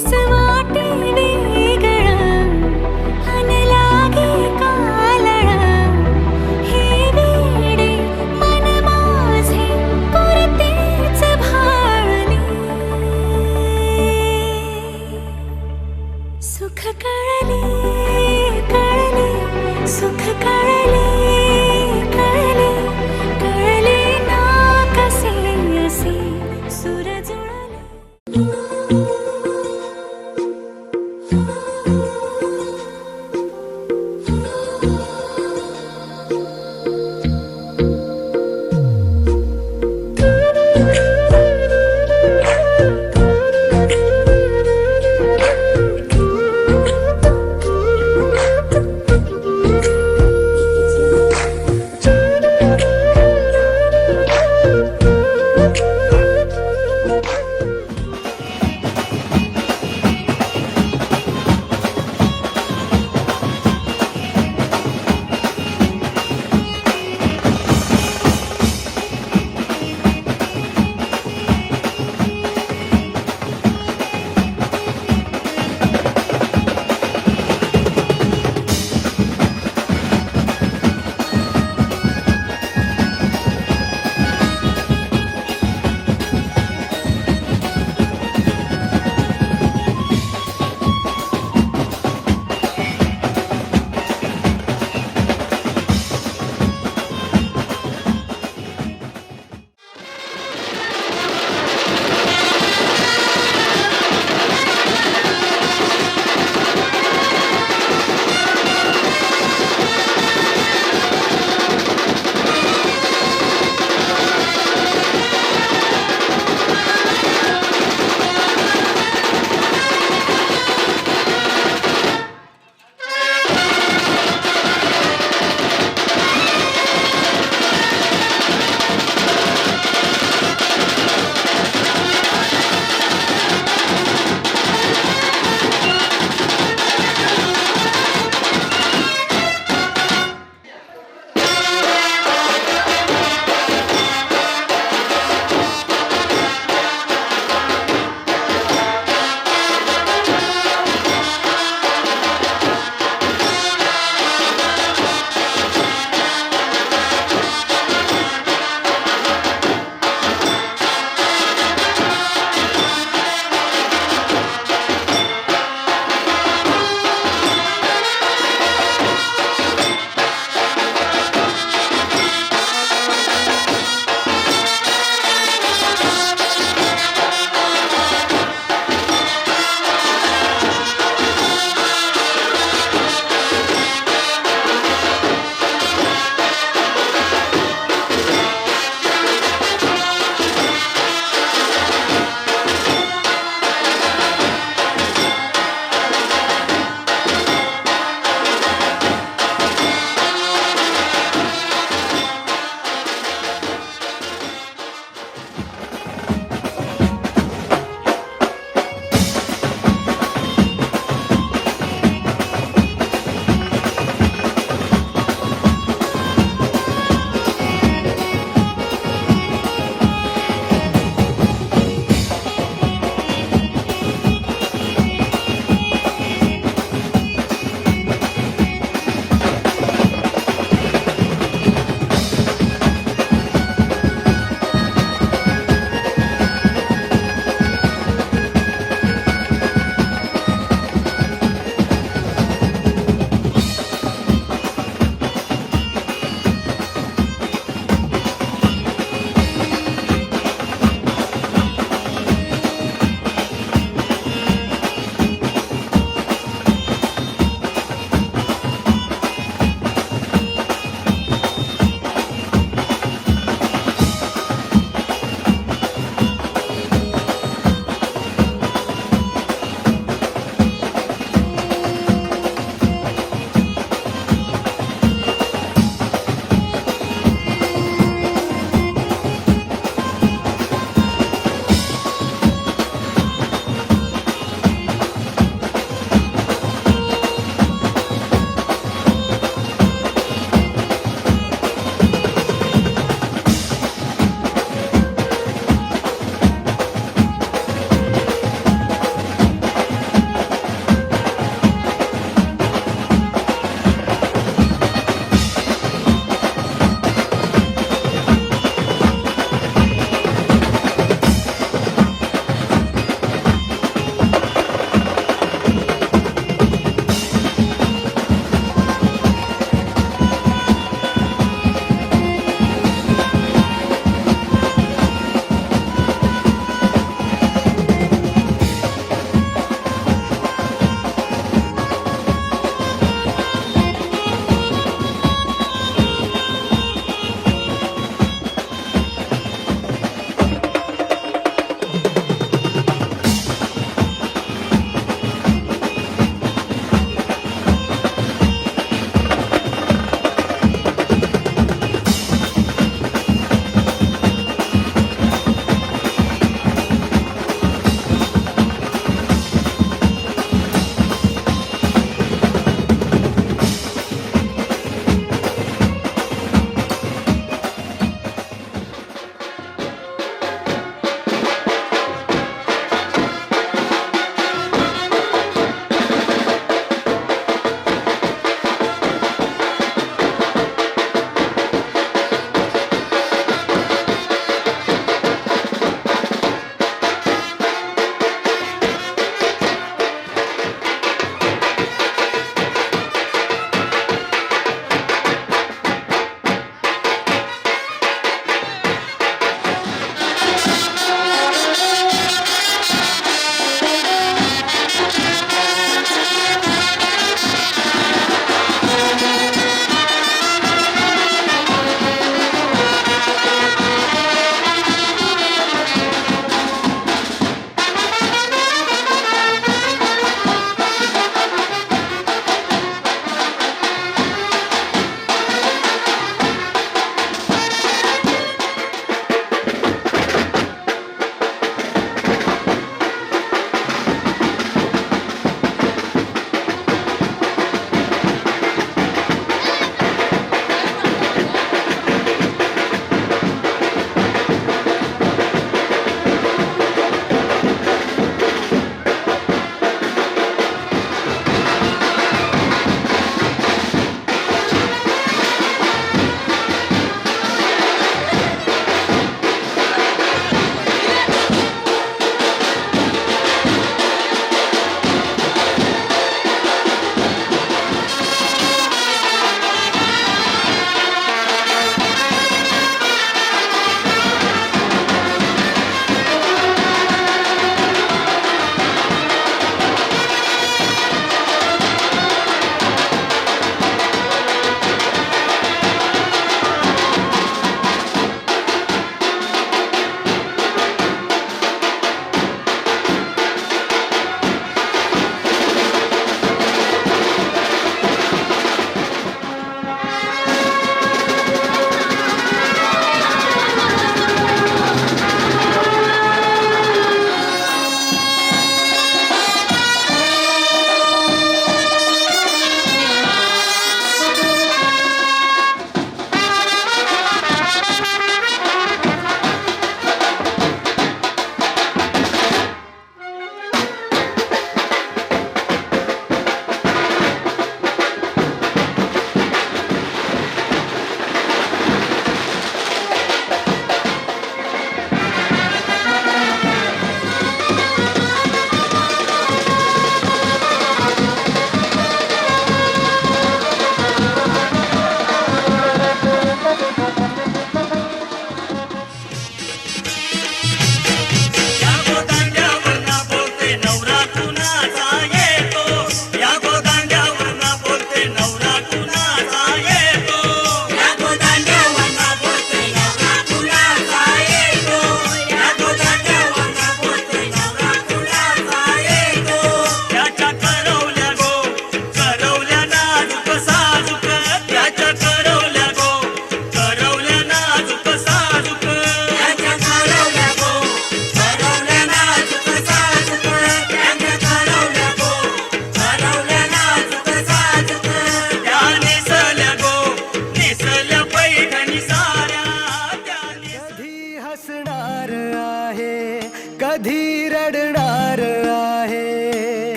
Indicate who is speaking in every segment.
Speaker 1: रुसवाटे वेगळं अन लागे कालळं हे वेडे मन माझे पुरतेच भाळले सुख कळले कळले सुख कळले कळले कळले ना कसे असे सुर जुळले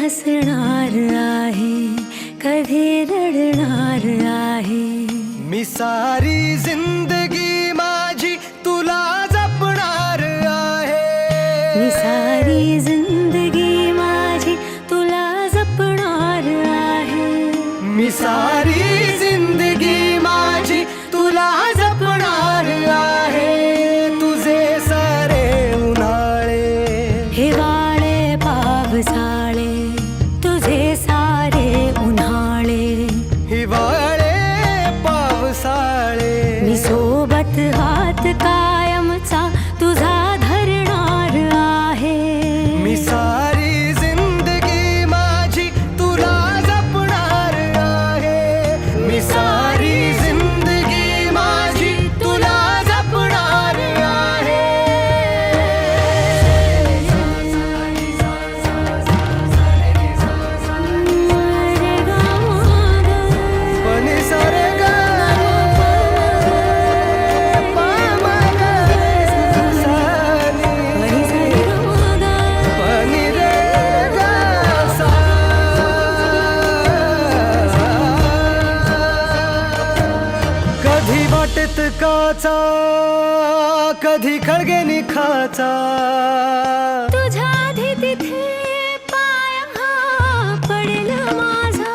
Speaker 1: हसणार आहे, कधी रडणार आहे.
Speaker 2: मी सारी जिंदगी माझी तुला जपणार आहे.
Speaker 1: मी सारी जिंदगी माझी तुला जपणार आहे.
Speaker 2: मी सारी जिंदगी माझी तुला जपणार आहे. तुझे सारे उन्हाळे,
Speaker 1: हिवाळे पावसाळे, तुझे सारे उन्हाळे,
Speaker 2: हिवाळे पावसाळे.
Speaker 1: मी सोबत हात कायमचा तुझा धरणार आहे.
Speaker 2: मी सारी जिंदगी माझी तुला जपणार आहे. मी सारी जिंदगी माझी तुला जपणार आहे.
Speaker 1: रे गा मा गा.
Speaker 2: पनि सरे ग पा मा ग सानी
Speaker 1: परी सरी गा मा गा.
Speaker 2: पनि रे ग सा. कधी वाटेत काचा, कधी खळगे निखाचा.
Speaker 1: तुझ्या आधी तिथे पाय हा पडेल माझा.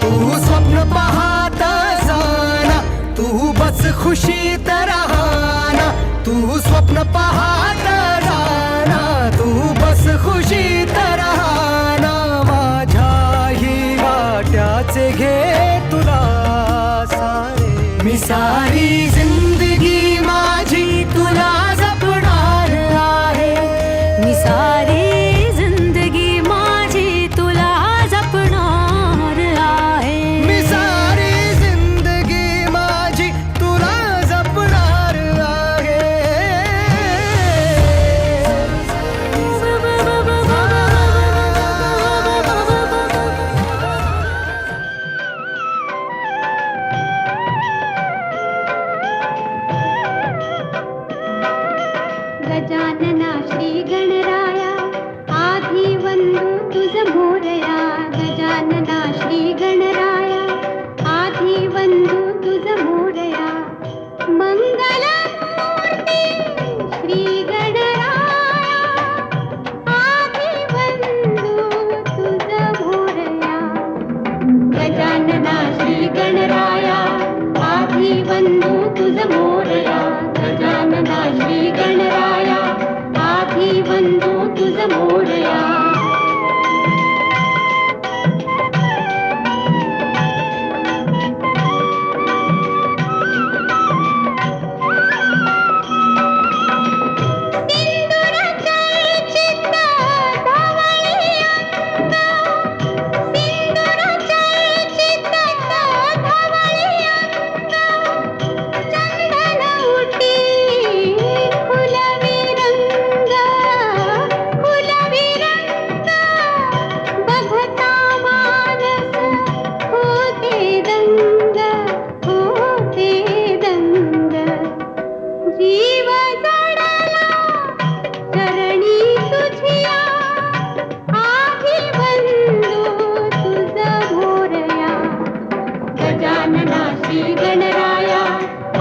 Speaker 2: तू स्वप्न पाहत जाना, तू बस खुशीत राहना. तू स्वप्न पाहत जाना, तू बस खुशीत राहना. माझ्याही वाट्याचे घे तुला सारे. मी सारी जिंदगी माझी तुला जपणार आहे.
Speaker 1: मी सारी जिंदगी माझी तुला जपणार आहे.
Speaker 2: मी सारी जिंदगी माझी तुला जपणार आहे.
Speaker 1: गजानना श्री गणराया, आधी वंदू तुझ मोरया. गजानना श्री गणराया, आधी वंदू तुझ मोरया. मंगलमूर्ती श्री गणराया, आधी वंदू तुझ मोरया. गजानना श्री गणराया, आधी वंदू तुझ मोरया. गजानना श्री गणराया, आधी वंदू तुझ मोरया. सिंदूर चर्चित धवळी अंग, सिंदूर चर्चित धवळी अंग. चंदन उटी फुलवी रंग, फुलवी रंग. बघता मानस होते दंग, होते दंग. जीव जडला चरणी तुझिया, आधी वंदू तुझ मोरया. गजानना श्री गणराया,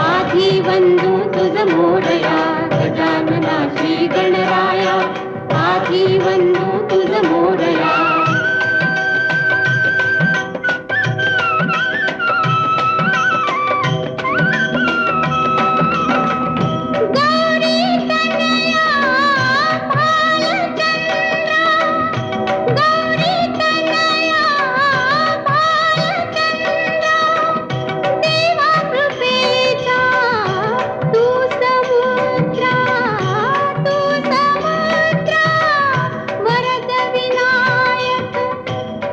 Speaker 1: आधी वंदू तुझ मोरया. गजानना श्री गणराया, आधी वंदू तुझ मोरया. गौरी कन्या भालचंद्र, गौरी कन्या भालचंद्र. देवा कृपेचा तू समुद्र, तू समुद्र. वरद विनायक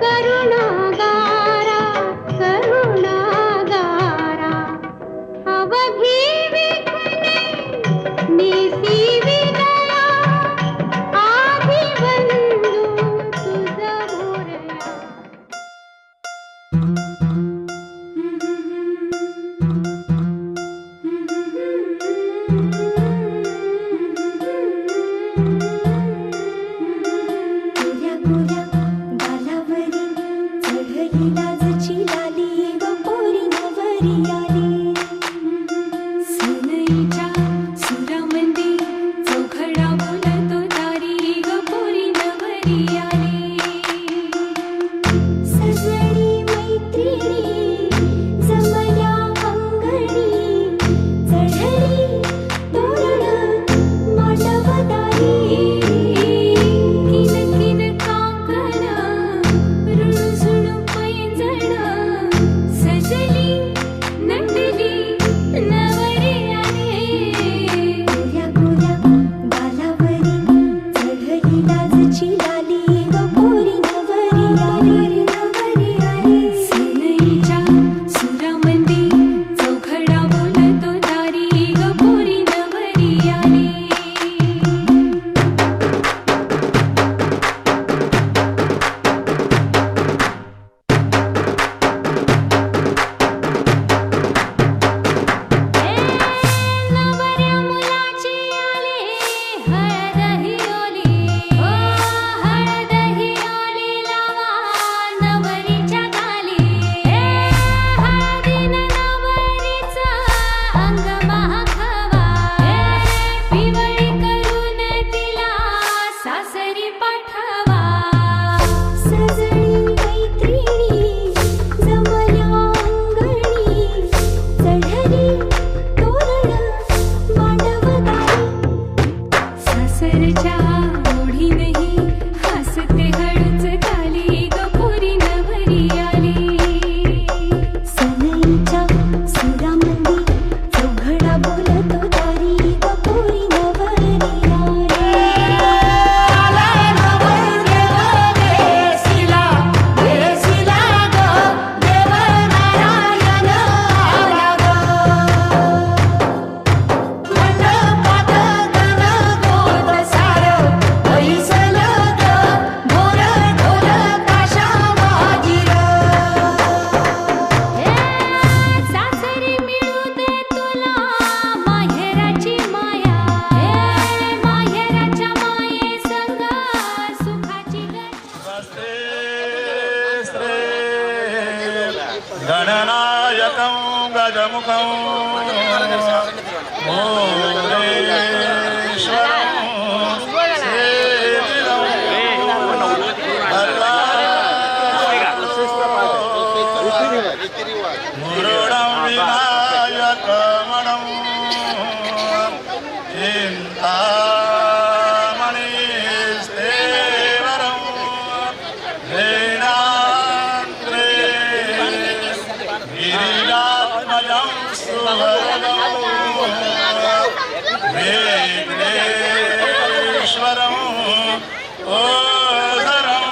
Speaker 1: करुणागारा, करुणागारा. अवघी विघ्ने निसी विनया, आधी वंदू तुझ मोरया. तुझ्या
Speaker 3: गणनायकं गजमुखं मुरुडं विनायकमणं चिन्तामणिस्तेवरं हेणान्त्रे गिरिरात्मजं सुवरदं विघ्नेश्वरं ओझरं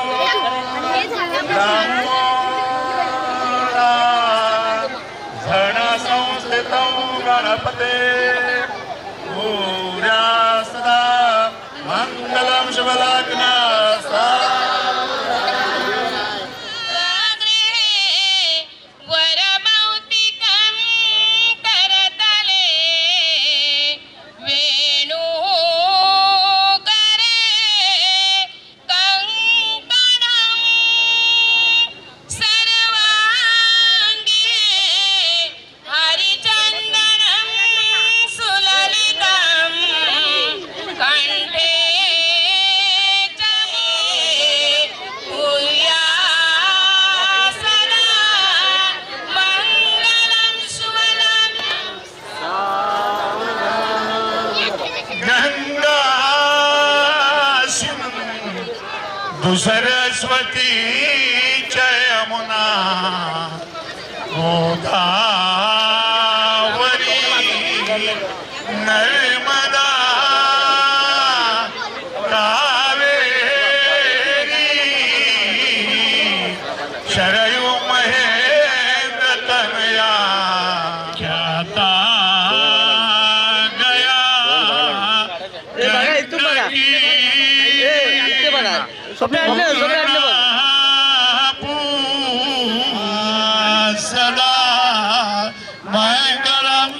Speaker 3: धनसंस्थितं गणपते पूजा सदा मङ्गलं शुभलग्ना सरस्वती यमुना गोदावरी नर्मदा कावेरी शरयू महेंद्र तनया ख्याता गया सदा मंगलम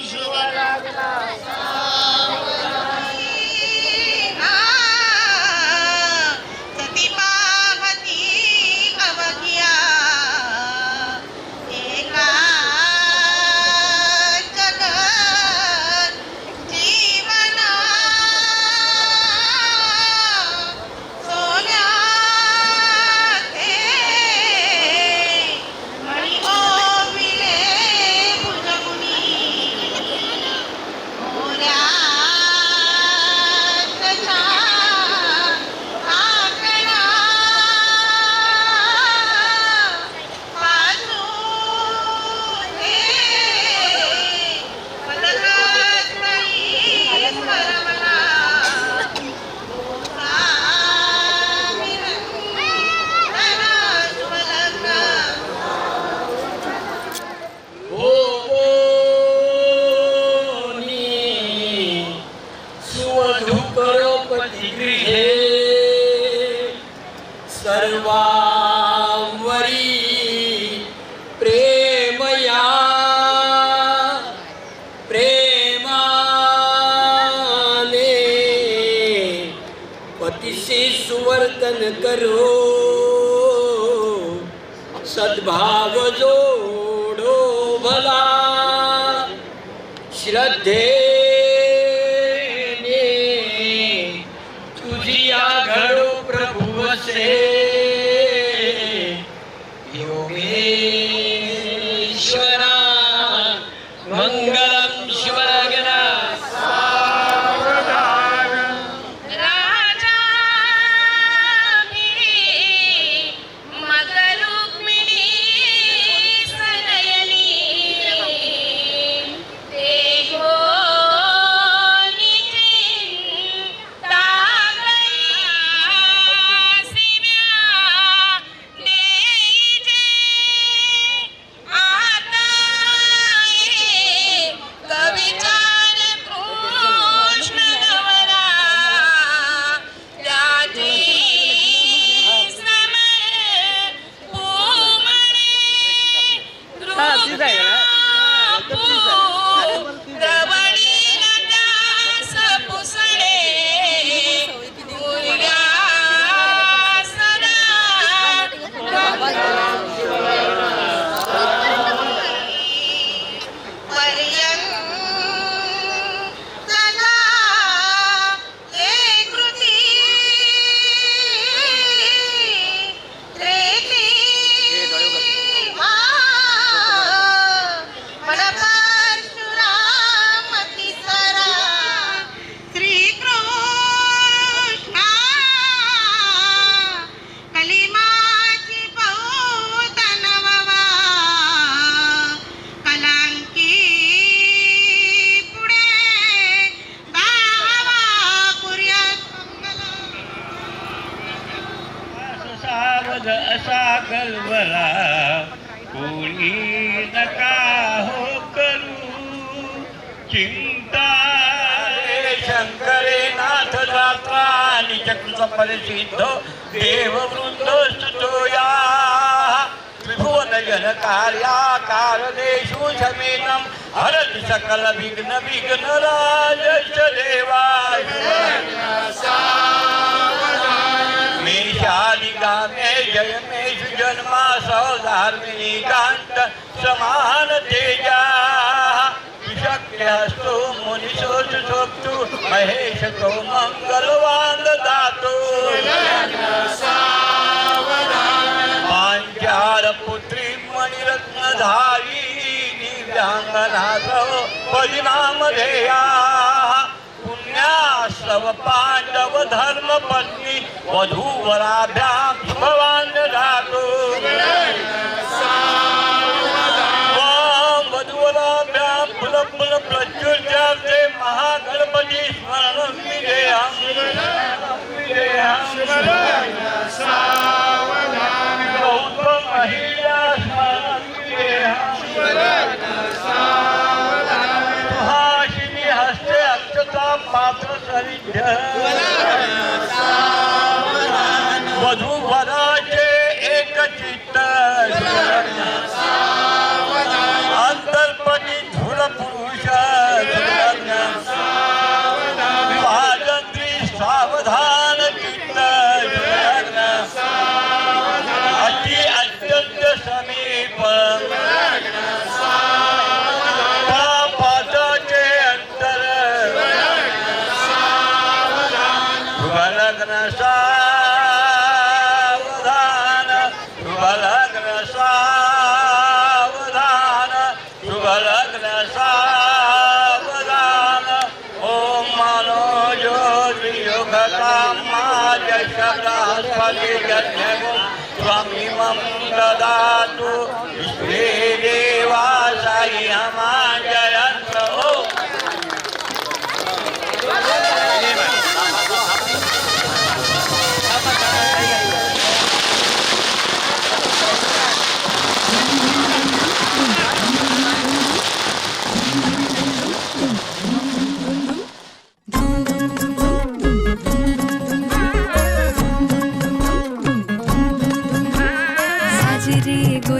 Speaker 4: सोन्या सर्वांवरी प्रेमया प्रेमाने पतिशी सुवर्तन करो सद्भाव जोडो भला श्रद्धेने तुझी घडो प्रभू वसे योगेश्वरा मंगलम शिवलग्ना
Speaker 3: असा गलबला कोणी नका हो करू चिंता रे शंकरे नाथ दाता निचकृत परिसिद्ध देववृंद स्तुतोया त्रिभुवन जनकार्या कारणेषु समेनं हरति सकल विघ्न विघ्नराजश्च देवाय मेषादिगामे जयमेषु जन्मासौ धार्मिणी कांत समान तेजा विशक्यस्तु मुनिषो सुसोक्तु महेशतो मंगलवान दातो पांचाल पुत्री मणिरत्नधारी दिव्यांगनासौ परिणामधेया पुण्यास्तव पांडव धर्मपत्नी वधूवराभ्यां शुभवान दातो वधूवराभ्यां फुल प्रत्युर्जाते महागणपती स्मरणं विदेहं गौतम महिला स्मरणं विदेहं सुहासिनी हस्ते अक्षता पात्र सरिध्य वधूवराचे एक चित्त अंतर्पदी धुर पुरुष वाजंत्री सावधान चित्त अति अत्यंत समीप पापाचे अंतर शुभलग्न सावधान शुभलग्न सावधान शुभलग्न सावधान ओम मनोज्योतियोग कामा जय बृहस्पति यज्ञगुं स्वामिमं ददातु विश्वे देवा साई हमा जयन्त ओम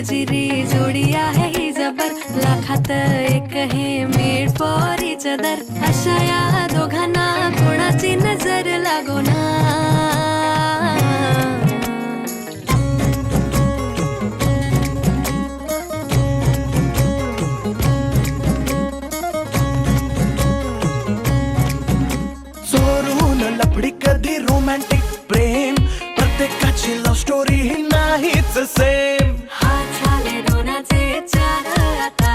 Speaker 5: गोजिरी जोडी आहे ही जबर, लाखात एक हे मेड फॉर इच अदर. अशा या दोघांना कोणाची नजर लागो ना.
Speaker 2: चोरून लपडी कधी रोमॅन्टिक प्रेम, प्रत्येकाची लव्ह स्टोरी ही नाहीच सेम.
Speaker 5: हात झाले दोनाचे चार आता,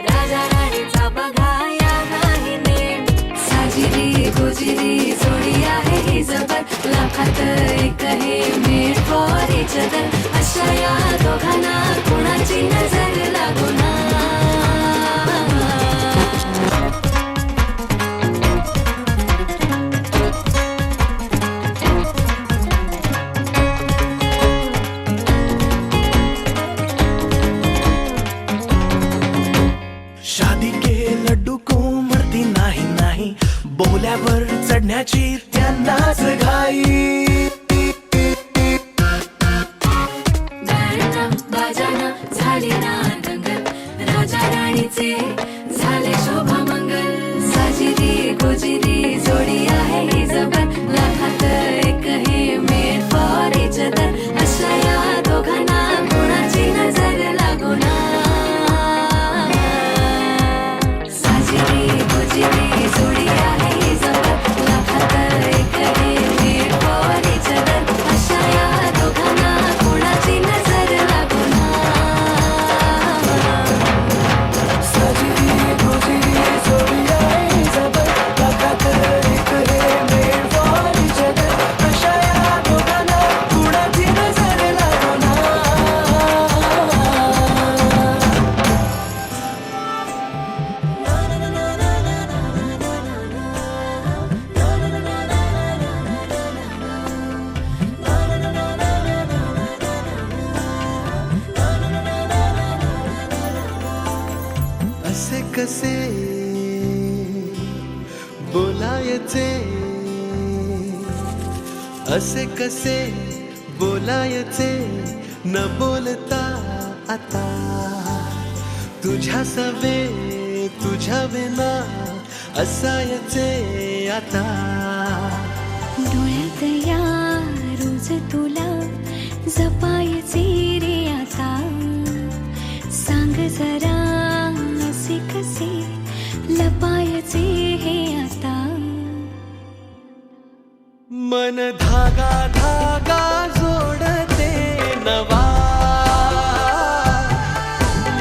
Speaker 5: राजा राणीचा बघा या नाही नेम. साजिरी गोजिरी जोडी आहे ही जबर, लाखात एक हे मेड फॉर इच अदर. अशा या दोघांना कोणाची नजर लागो ना.
Speaker 2: शादी के लड्डू को मरती नाही नाही, बोल्यावर चढण्याची त्यांनाच घाई.
Speaker 5: गाणं बाजाना झाली ना दंगल, राजा राणीचे झाले शोभा मंगल. साजिरी गोजिरी जोडी आहे ही जबर, लाखात एक हे मेड फॉर इच अदर. अशा या दोघांना कोणाची नजर लागो ना. साजिरी गोजिरी जोडी आहे ही जबर, लाखात एक हे मेड फॉर इच अदर. अशा या दोघांना कोणाची नजर लागो ना.
Speaker 2: साजिरी गोजिरी जोडी आहे जबर, लाखात एक हे मेड फॉर इच अदर. अशा या दोघांना कुणाची नजर लागो ना. असे कसे बोलायचे, असे कसे बोलायचे न बोलता आता. तुझ्या सवे तुझ्या विना असायचे आता.
Speaker 5: डोळ्यात या रोज तुला जपायचे रे आता. सांग जरा असे कसे लपायचे हे आता.
Speaker 2: मन धागा धागा जोडते नवा,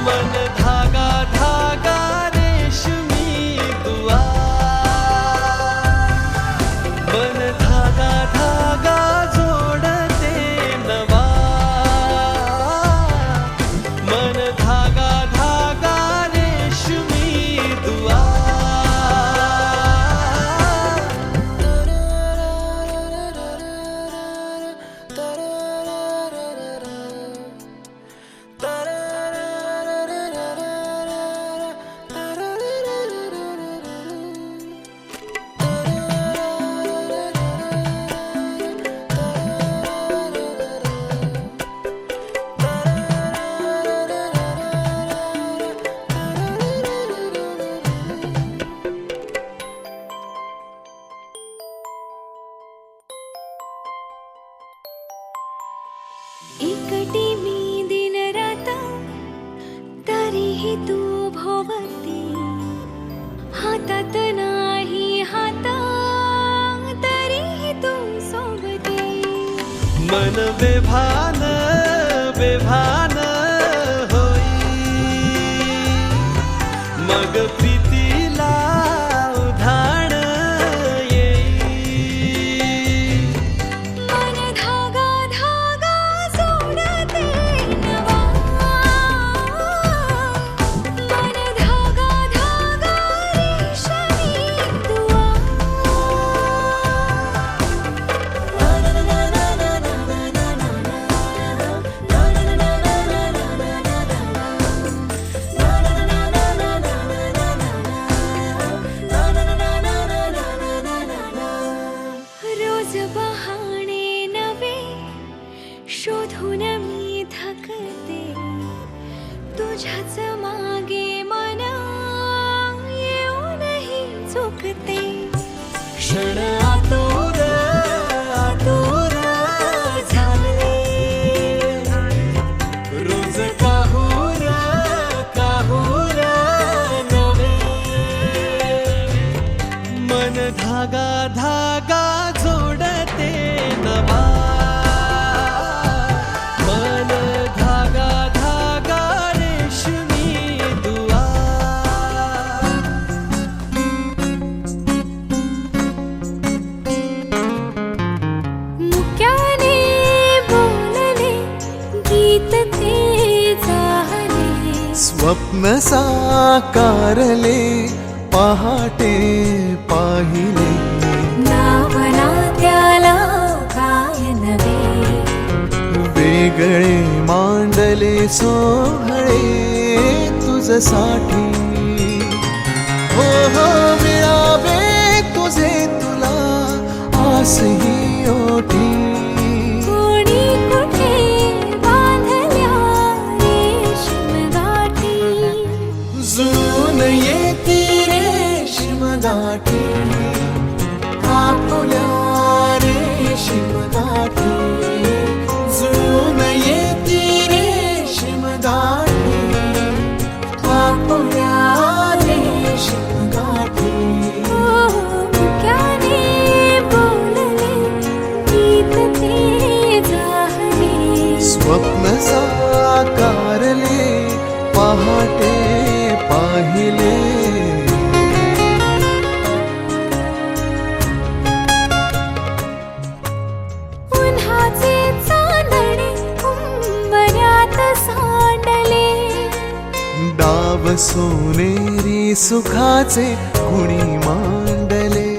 Speaker 2: मन धागा धागा रेशमी दुआ. मन धागा धागा जोडते नवा, मन धागा धागा रेशमी दुआ.
Speaker 5: एकटी मी दिन रात, तरीही तू भोवती. हातात नाही हात, तरीही तू सोबती.
Speaker 2: मन बेभान बेभान होई, मग प्रीतीला उधाण येई.
Speaker 5: मन धागा धागा जोडते नवा, मन धागा धागा रेशमी दुआ. रोज बहाणे नवे शोधून मी थकते. तुझ्याच मागे मन येऊनही चुकते.
Speaker 2: क्षण आतुर आतुर झाले, रोज काहूर काहूर नवे. मन धागा धागा जोडते नवा, मन धागा धागा रेशमी दुआ.
Speaker 5: मुक्याने बोलले गीत ते चाहले.
Speaker 2: स्वप्न साकारले पहाटे पाहिले.
Speaker 5: नावना त्याला काय नवे.
Speaker 2: वेगळे मांडले सोहळे तुझसाठी. हो हो मिळावे तुझे तुला आसही ओठी.
Speaker 5: कोणी कुठे बांधल्या रेशीम गाठी.
Speaker 2: जून येती रेशीम गाठी, आपुल्या रेशीम गाठी. जून येती रेशीम गाठी, आपुल्या रेशीम गाठी.
Speaker 5: मुक्याने बोलले गीत ते चाहले.
Speaker 2: स्वप्न साकारले पहाटे पाहिले.
Speaker 5: उन्हाचे चांदणे उंबऱ्यात सांडले.
Speaker 2: डाव सोनेरी सुखाचे कुणी मांडले.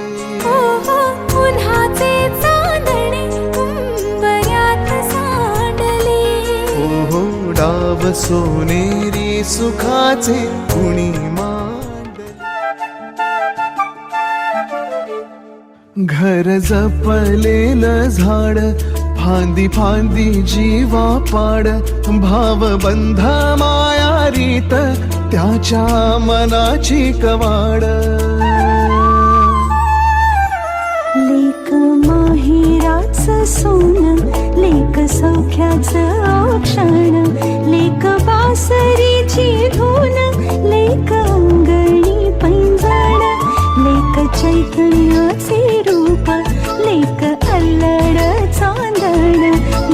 Speaker 5: हो हो उन्हाचे चांदणे उंबऱ्यात सांडले.
Speaker 2: हो हो डाव सोनेरी सुखाचे कुणी मांडले. घर जपलेलं झाड फांदी फांदी जीवा पाड. भावबंध माया रीत त्याच्या मनाची कवाड.
Speaker 5: लेक माहिराचं सोन, लेक सौख्याचं औक्षण. लेक बासरीची धून, लेक अंगणी पैंजण. लेक चैतन्याचे रूप, लेक अल्लड चांदण.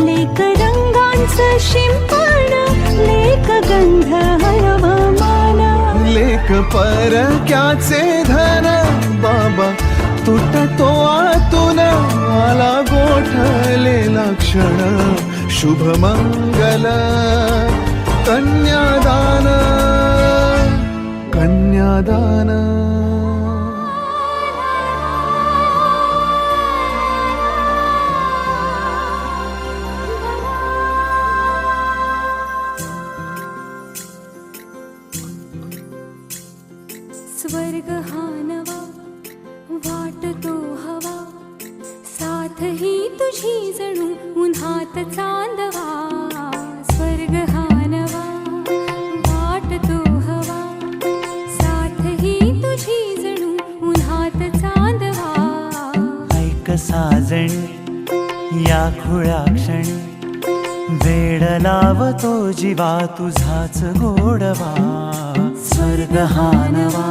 Speaker 5: लेक रंगांचं शिंपण, लेक गंध हरवमान.
Speaker 2: लेक परक्याचे धन बाबा तुटतो आतून. आला गोठलेला क्षण शुभ मंगल. कन्यादान कन्यादान.
Speaker 5: स्वर्ग हा नवा वाटतो हवा. साथ ही तुझी जणू उन्हात चांदवा. स्वर्ग हा नवा वाटतो हवा. साथ ही तुझी जणू उन्हात चांदवा.
Speaker 6: ऐक साजणी या खुळ्या क्षणी, वेड लावतो जीवा तुझाच गोडवा. स्वर्ग हा नवा.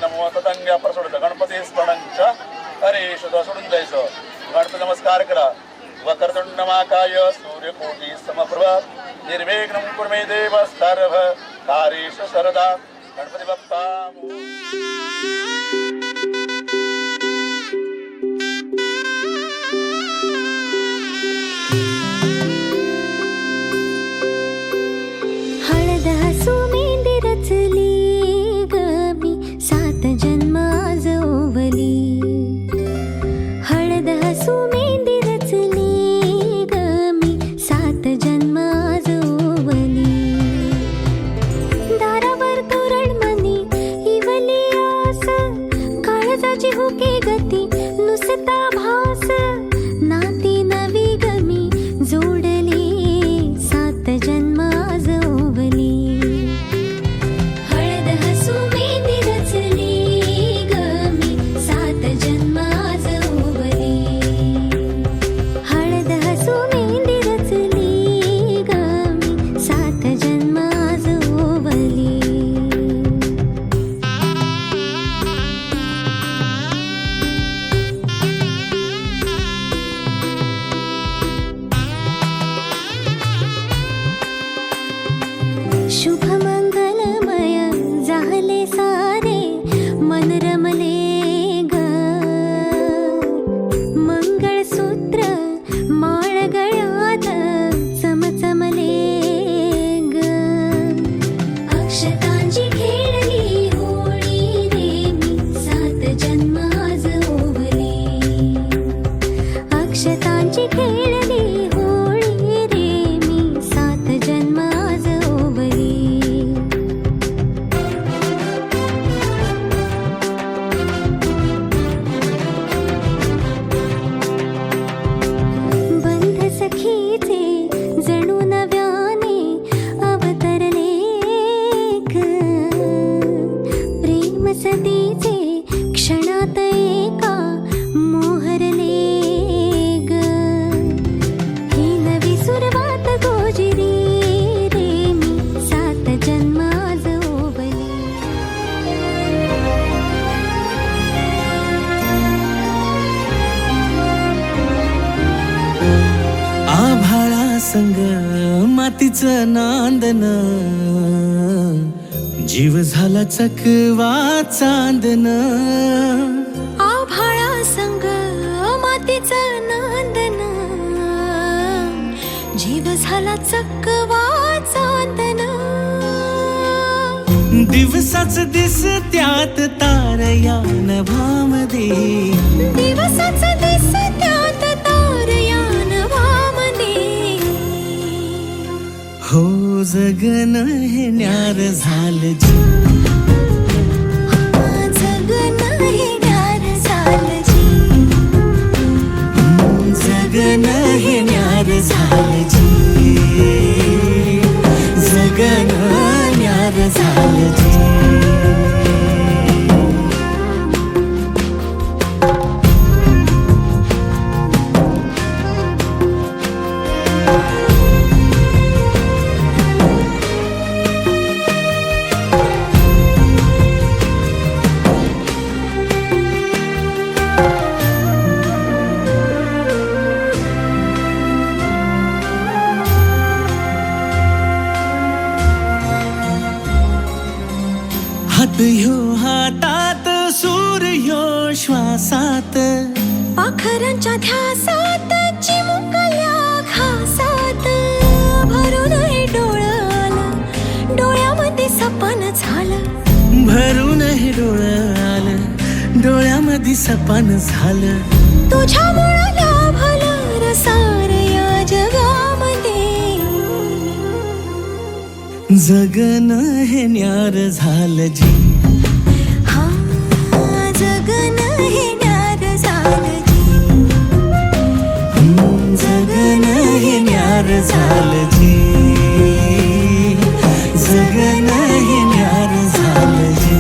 Speaker 3: नमो तदंग्या प्रसोड गणपती स्मरणंच हरे सुद्धा सोडून जायचं. गणपती नमस्कार करा. वक्रतुंड महाकाय सूर्यकोटी समप्रभ निर्विघ्नं कुरु मे देव सर्व कार्येषु सर्वदा. गणपती बाप्पा
Speaker 5: हळद हसू मेंढी रचली गमी, सात जन्म आज ओवली. हळद हसू मेंढी रचली गमी, सात जन्म
Speaker 1: तुझी खेळली होळी रे मी 7 जन्म आज ओवली बंध सखीचे जणू नव्याने अवतरले ग प्रेम सदीचे क्षणात एका मोहरले ग ही नवी सुरवात गोजिरी रे मी 7 जन्म आज ओवली
Speaker 2: आभाळा संग मातीचं नांदन जीव झाला चकवा चांदन
Speaker 1: आभाळा संग मातीचं नांदन जीव झाला चकवा चांदन
Speaker 2: दिवसाच दिस त्यात तारया नभामध्ये
Speaker 1: दिवसाच दिस त्यात तारया नभामध्ये
Speaker 2: हो जगन हे न्यार झालं जी
Speaker 1: जगन हे न्यार झालं जी
Speaker 2: जगन हे न्यार झालं जी जगन न्यार झालं जी हात ह्यो हातात सूर ह्यो श्वासात
Speaker 1: पाखरांच्या ध्यासात चिमुकल्या घासात भरून हे डोळं आलं डोळ्यामध्ये सपन झालं
Speaker 2: भरून हे डोळं आलं डोळ्यामध्ये सपान झालं
Speaker 1: तुझ्यामुळं लाभलं रसार या जगामध्ये
Speaker 2: जगन हे न्यार झालं जी
Speaker 1: हा जगन हे न्यार झालं जी
Speaker 2: जगन हे न्यार झालं जी जगन हे न्यार झालं जी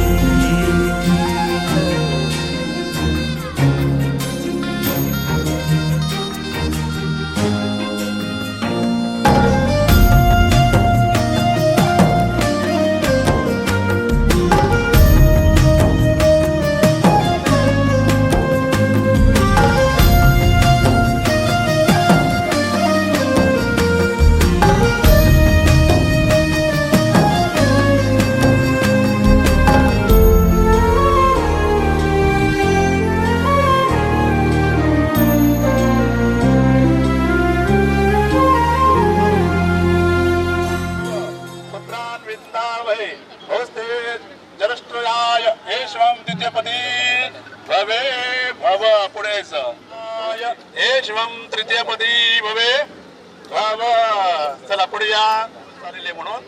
Speaker 3: पुत्रान्वितावहे होस्ते जरष्ट्रयाय येष्वं द्वितीयपदी भवे भव पुढेच येष्वं तृतीयपदी भवे भव चला पुढे या चालले म्हणून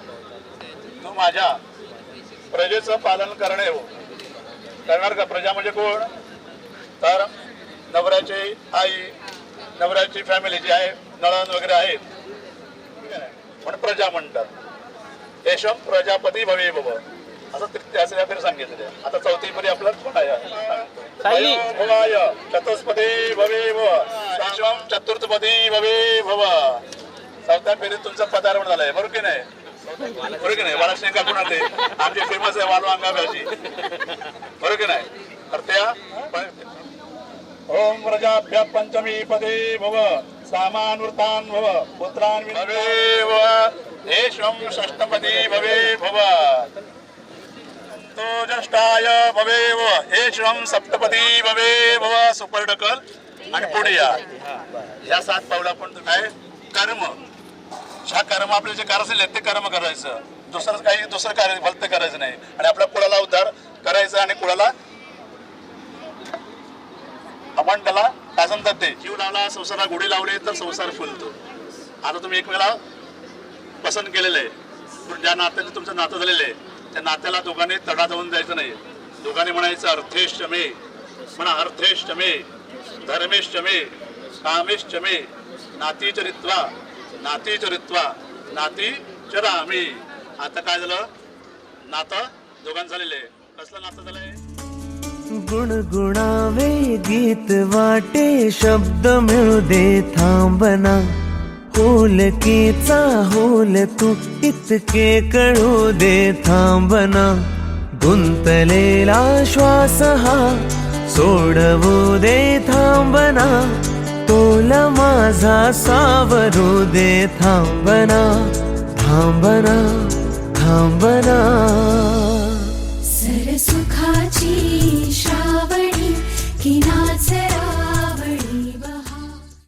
Speaker 3: तू माझ्या प्रजेचं पालन करणे हो करणार का प्रजा म्हणजे कोण तर नवऱ्याची आई नवऱ्याची फॅमिली जी आहे नळण वगैरे आहेत म्हणून प्रजा म्हणतात येशम प्रजापती भवे भव असं तृतीय असं फेर सांगितलं आता चौथी परी आपला कोण आहे भवाय चतुष्पदी भवे भव येशम चतुर्थपदी भवे भव चौथ्या फेरीत तुमचं पदार्पण झालंय बरोबर की नाही बरोबर की नाही महाराष्ट्र का कोणा ते आमची फेमस आहे वालू अंगा भाजी बरोबर की नाही तर त्या ओम प्रजाभ्य पंचमी पदे भव सामानवृतान भव पुत्रान भवेव येष्वं षष्ठपदी भवे भव तो ज्येष्ठाय भवेव येष्वं सप्तपदी भवे भव सुपर ढकल आणि पुढे या 7 पावला पण काय कर्म ह्या कर्म आपले जे कार्य असेल ते कर्म करायचं दुसरं कार्य भलत करायचं नाही आणि आपल्या कुळाला उद्धार करायचा आणि कुळाला आपण त्याला काय सांगतात ते, जीव लावला संसाराला गोडी लावले तर संसार फुलतो. आता तुम्ही एकमेकाला पसंत केलेलं आहे, पण ज्या नात्याने तुमचं नातं झालेलं आहे त्या नात्याला दोघांनी तडा जाऊन जायचं नाही. दोघांनी म्हणायचं अर्थेश्च मे, म्हणा अर्थेश्च मे, धर्मेश्च मे, कामेश्च मे, नाती चरित्वा नाती चरित्वा नाती चरामी. आता काय झालं, नातं दोघांचं झालेलं आहे. कसलं नातं झालंय?
Speaker 6: गुणगुणावे गीत वाटे शब्द मिळू दे थांबना, होलकीचा होल तू इतके कळू दे थांबना, गुंतलेला श्वास हा सोडवू दे थांबना, तोला माझा सावरू दे थांबना, थांबना थांबना.